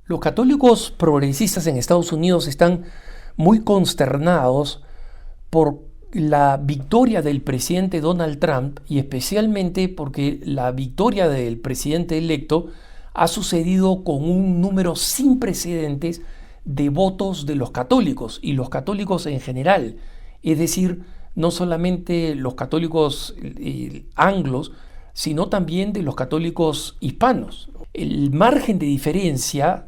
Los católicos progresistas en Estados Unidos están muy consternados por la victoria del presidente Donald Trump y especialmente porque la victoria del presidente electo ha sucedido con un número sin precedentes de votos de los católicos y los católicos en general, es decir, no solamente los católicos anglos, sino también de los católicos hispanos. El margen de diferencia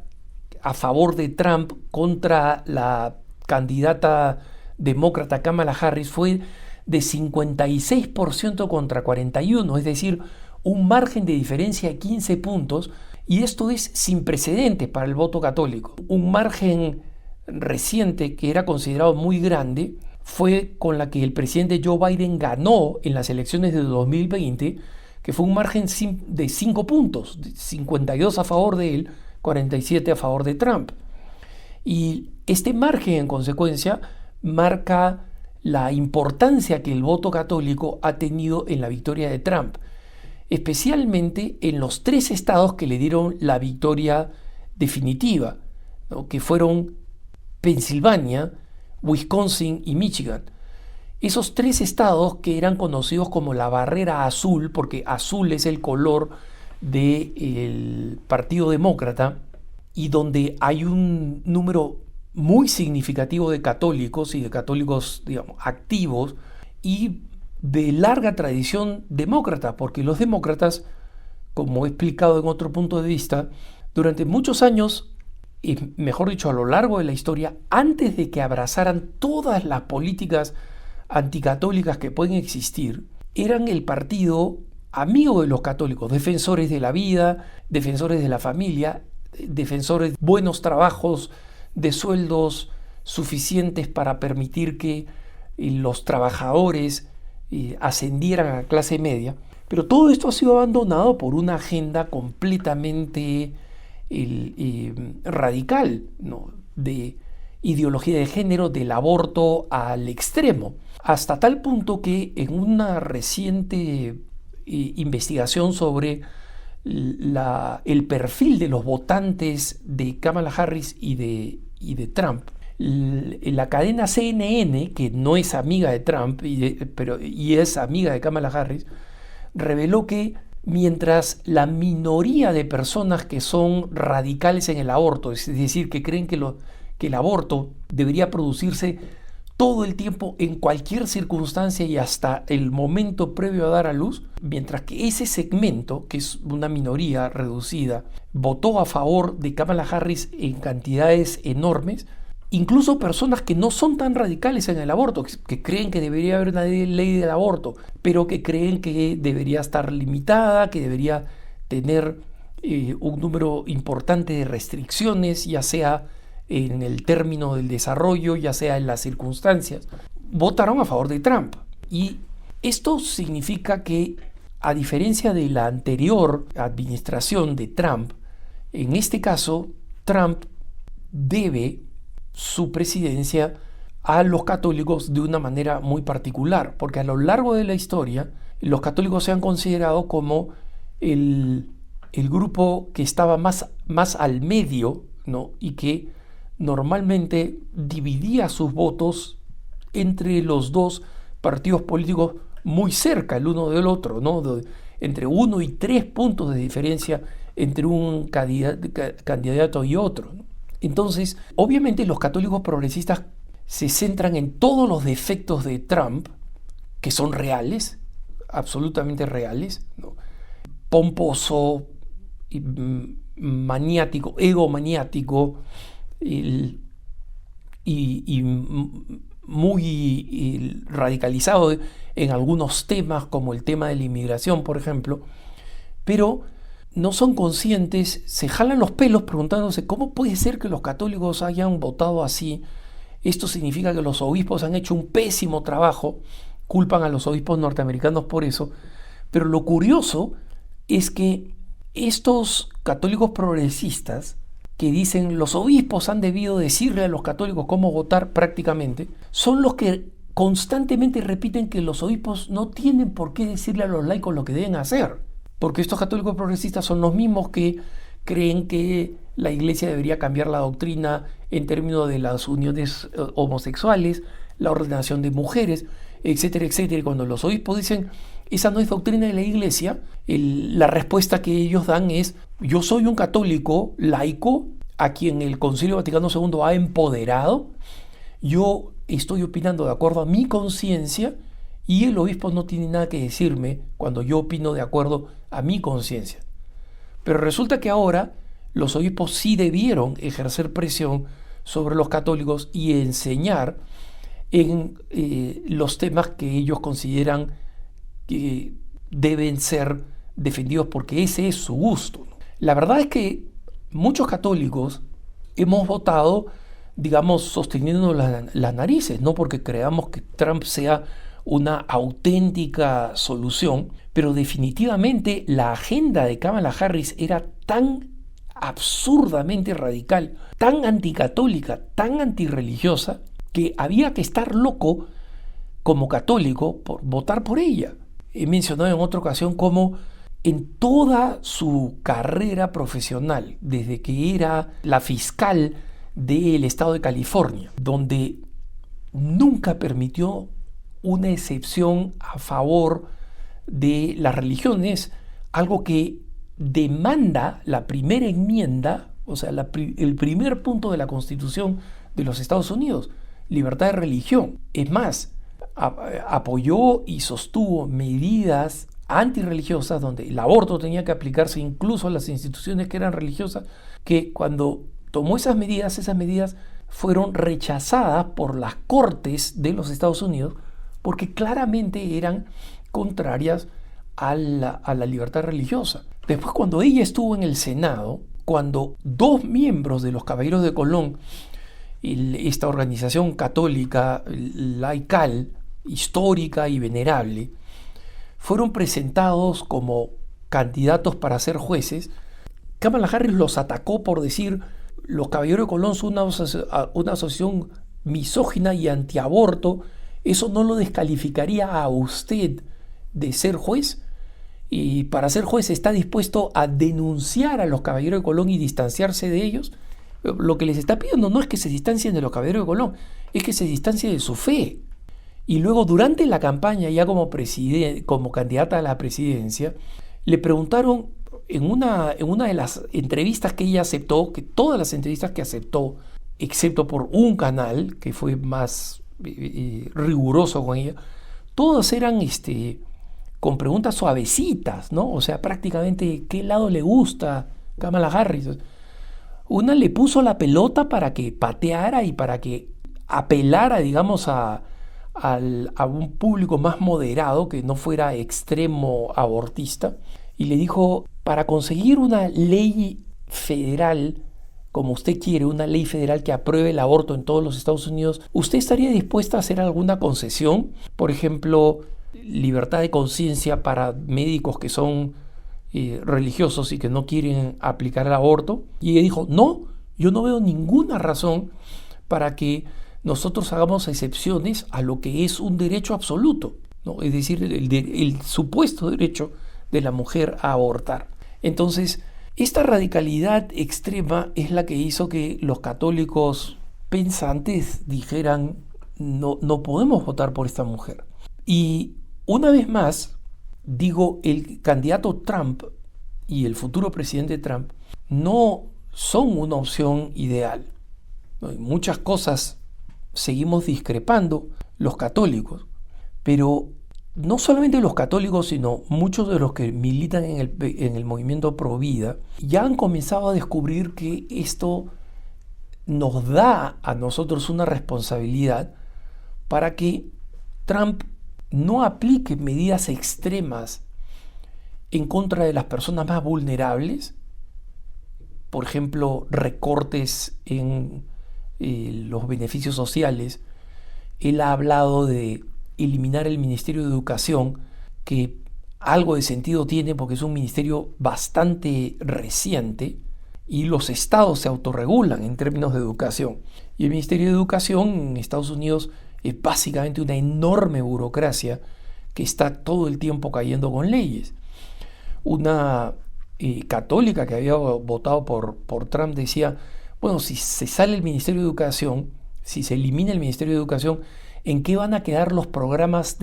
a favor de Trump contra la candidata demócrata Kamala Harris fue de 56% contra 41%, es decir, un margen de diferencia de 15 puntos, y esto es sin precedentes para el voto católico. Un margen reciente que era considerado muy grande fue con la que el presidente Joe Biden ganó en las elecciones de 2020, que fue un margen de 5 puntos, 52 a favor de él, 47 a favor de Trump. Y este margen, en consecuencia, marca la importancia que el voto católico ha tenido en la victoria de Trump, especialmente en los 3 estados que le dieron la victoria definitiva, ¿no?, que fueron Pensilvania, Wisconsin y Michigan. Esos 3 estados que eran conocidos como la barrera azul, porque azul es el color del Partido Demócrata, y donde hay un número muy significativo de católicos y de católicos, digamos, activos y de larga tradición demócrata, porque los demócratas, como he explicado en otro punto de vista, durante muchos años, y mejor dicho, a lo largo de la historia, antes de que abrazaran todas las políticas anticatólicas que pueden existir, eran el partido amigo de los católicos, defensores de la vida, defensores de la familia, defensores de buenos trabajos, de sueldos suficientes para permitir que los trabajadores ascendieran a clase media. Pero todo esto ha sido abandonado por una agenda completamente radical, ¿no?, de ideología de género, del aborto al extremo, hasta tal punto que en una reciente investigación sobre el perfil de los votantes de Kamala Harris y de Trump, la cadena CNN, que no es amiga de Trump y es amiga de Kamala Harris, reveló que mientras la minoría de personas que son radicales en el aborto, es decir, que creen que el aborto debería producirse todo el tiempo, en cualquier circunstancia y hasta el momento previo a dar a luz, mientras que ese segmento, que es una minoría reducida, votó a favor de Kamala Harris en cantidades enormes, incluso personas que no son tan radicales en el aborto, que creen que debería haber una ley del aborto, pero que creen que debería estar limitada, que debería tener un número importante de restricciones, ya sea en el término del desarrollo, ya sea en las circunstancias, votaron a favor de Trump. Y esto significa que, a diferencia de la anterior administración de Trump, en este caso, Trump debe su presidencia a los católicos de una manera muy particular, porque a lo largo de la historia, los católicos se han considerado como el grupo que estaba más al medio, ¿no?, y que normalmente dividía sus votos entre los dos partidos políticos muy cerca el uno del otro, ¿no?, entre 1 y 3 puntos de diferencia entre un candidato y otro, ¿no? Entonces, obviamente los católicos progresistas se centran en todos los defectos de Trump, que son reales, absolutamente reales, ¿no?, pomposo, maniático, egomaniático, y muy radicalizado en algunos temas, como el tema de la inmigración, por ejemplo, pero no son conscientes, se jalan los pelos preguntándose cómo puede ser que los católicos hayan votado así. Esto significa que los obispos han hecho un pésimo trabajo, culpan a los obispos norteamericanos por eso, pero lo curioso es que estos católicos progresistas que dicen los obispos han debido decirle a los católicos cómo votar prácticamente, son los que constantemente repiten que los obispos no tienen por qué decirle a los laicos lo que deben hacer, porque estos católicos progresistas son los mismos que creen que la iglesia debería cambiar la doctrina en términos de las uniones homosexuales, la ordenación de mujeres, etcétera, etcétera. Y cuando los obispos dicen, esa no es doctrina de la iglesia, la respuesta que ellos dan es, yo soy un católico laico a quien el Concilio Vaticano II ha empoderado, yo estoy opinando de acuerdo a mi conciencia y el obispo no tiene nada que decirme cuando yo opino de acuerdo a mi conciencia. Pero resulta que ahora los obispos sí debieron ejercer presión sobre los católicos y enseñar en los temas que ellos consideran que deben ser defendidos porque ese es su gusto. La verdad es que muchos católicos hemos votado, digamos, sosteniendo las narices, no porque creamos que Trump sea una auténtica solución, pero definitivamente la agenda de Kamala Harris era tan absurdamente radical, tan anticatólica, tan antirreligiosa, que había que estar loco como católico por votar por ella. He mencionado en otra ocasión cómo en toda su carrera profesional, desde que era la fiscal del estado de California, donde nunca permitió una excepción a favor de las religiones, algo que demanda la primera enmienda, o sea, el primer punto de la Constitución de los Estados Unidos, libertad de religión. Es más, apoyó y sostuvo medidas antirreligiosas donde el aborto tenía que aplicarse incluso a las instituciones que eran religiosas, que cuando tomó esas medidas fueron rechazadas por las cortes de los Estados Unidos porque claramente eran contrarias a la libertad religiosa. Después, cuando ella estuvo en el Senado, cuando dos miembros de los Caballeros de Colón, esta organización católica laical, histórica y venerable, fueron presentados como candidatos para ser jueces, Kamala Harris los atacó por decir los Caballeros de Colón son una asociación misógina y antiaborto. ¿Eso no lo descalificaría a usted de ser juez? Y para ser juez está dispuesto a denunciar a los Caballeros de Colón y distanciarse de ellos. Lo que les está pidiendo no es que se distancien de los Caballeros de Colón, es que se distancien de su fe. Y luego durante la campaña, ya como candidata a la presidencia, le preguntaron en una de las entrevistas que ella aceptó, que todas las entrevistas que aceptó, excepto por un canal que fue más riguroso con ella, todas eran con preguntas suavecitas, ¿no? O sea, prácticamente, ¿qué lado le gusta Kamala Harris? Una le puso la pelota para que pateara y para que apelara, digamos, a un público más moderado, que no fuera extremo abortista, y le dijo, para conseguir una ley federal, como usted quiere, una ley federal que apruebe el aborto en todos los Estados Unidos, ¿usted estaría dispuesta a hacer alguna concesión? Por ejemplo, libertad de conciencia para médicos que son religiosos y que no quieren aplicar el aborto. Y ella dijo, no, yo no veo ninguna razón para que nosotros hagamos excepciones a lo que es un derecho absoluto, ¿no? Es decir, el supuesto derecho de la mujer a abortar. Entonces, esta radicalidad extrema es la que hizo que los católicos pensantes dijeran, no podemos votar por esta mujer. Y una vez más, digo, el candidato Trump y el futuro presidente Trump no son una opción ideal. En muchas cosas seguimos discrepando los católicos, pero no solamente los católicos, sino muchos de los que militan en el movimiento pro vida ya han comenzado a descubrir que esto nos da a nosotros una responsabilidad para que Trump no aplique medidas extremas en contra de las personas más vulnerables, por ejemplo, recortes en los beneficios sociales. Él ha hablado de eliminar el Ministerio de Educación, que algo de sentido tiene porque es un ministerio bastante reciente y los estados se autorregulan en términos de educación. Y el Ministerio de Educación en Estados Unidos es básicamente una enorme burocracia que está todo el tiempo cayendo con leyes. Una católica que había votado por Trump decía, bueno, si se sale el Ministerio de Educación, si se elimina el Ministerio de Educación, ¿en qué van a quedar los programas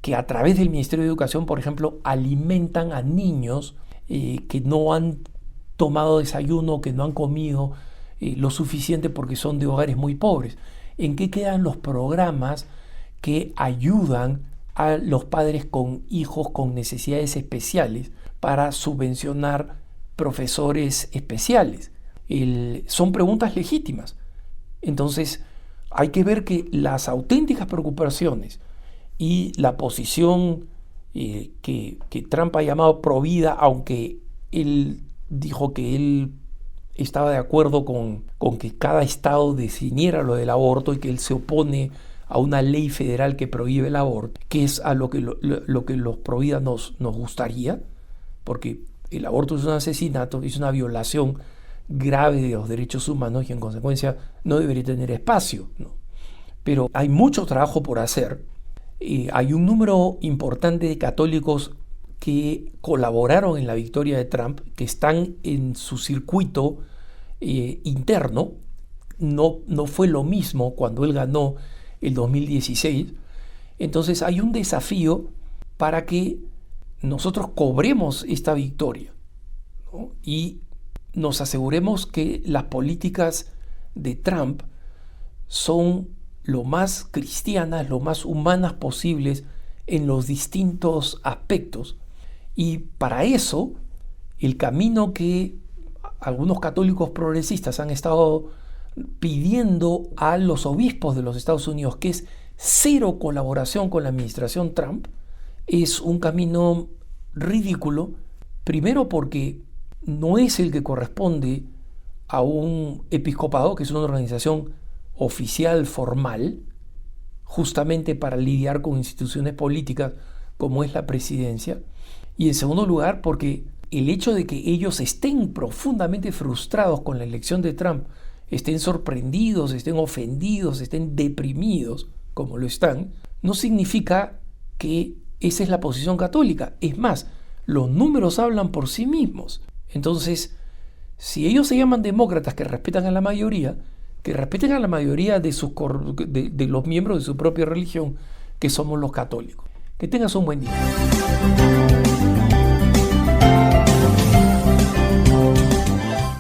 que a través del Ministerio de Educación, por ejemplo, alimentan a niños que no han tomado desayuno, que no han comido lo suficiente porque son de hogares muy pobres? ¿En qué quedan los programas que ayudan a los padres con hijos con necesidades especiales para subvencionar profesores especiales? Son preguntas legítimas. Entonces, hay que ver que las auténticas preocupaciones y la posición que Trump ha llamado provida, aunque él dijo que él estaba de acuerdo con que cada estado definiera lo del aborto y que él se opone a una ley federal que prohíbe el aborto, que es a lo que los provida nos gustaría, porque el aborto es un asesinato, es una violación grave de los derechos humanos y en consecuencia no debería tener espacio, ¿no? Pero hay mucho trabajo por hacer. Hay un número importante de católicos que colaboraron en la victoria de Trump, que están en su circuito interno. No fue lo mismo cuando él ganó el 2016. Entonces hay un desafío para que nosotros cobremos esta victoria, ¿no? Y nos aseguremos que las políticas de Trump son lo más cristianas, lo más humanas posibles en los distintos aspectos. Y para eso, el camino que algunos católicos progresistas han estado pidiendo a los obispos de los Estados Unidos, que es cero colaboración con la administración Trump, es un camino ridículo, primero porque no es el que corresponde a un episcopado, que es una organización oficial formal, justamente para lidiar con instituciones políticas como es la presidencia, y en segundo lugar porque el hecho de que ellos estén profundamente frustrados con la elección de Trump, estén sorprendidos, estén ofendidos, estén deprimidos, como lo están, no significa que esa es la posición católica. Es más, los números hablan por sí mismos. Entonces, si ellos se llaman demócratas que respetan a la mayoría, que respeten a la mayoría de los miembros de su propia religión, que somos los católicos. Que tengas un buen día.